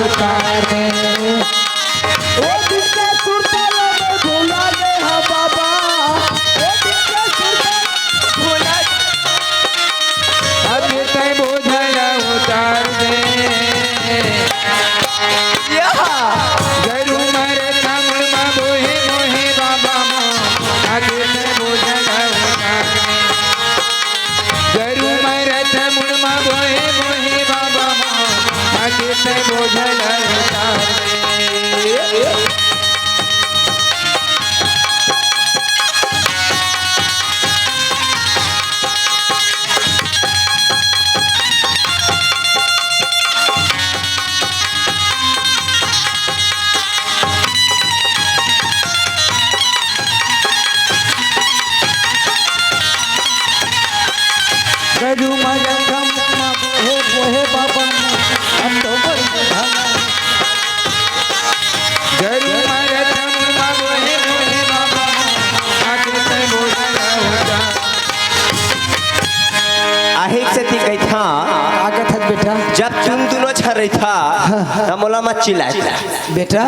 उतारे ओ जिसके सुरताल में भुला दे हा बाबा ओ जिसके सुरताल भुला अब तय बोझल उतार दे गरु मरे तमुड़ में बोहे मोहे बाबा आगे तय बोझल उतार दे गरु मरे तमुड़ में बोहे मोहे बाबा आगे तय बोझल उतार दे गजू मजा कम बोहे बोहे बाबा हम तो बड़ी भागा गरु मरे तमुड़ में बोहे मोहे बाबा आगे तय बोझल उतार आहे से थी गई था आगे थक बेटा जब तुम दोनों छर रही था तब मोला मत चिल्ला बेटा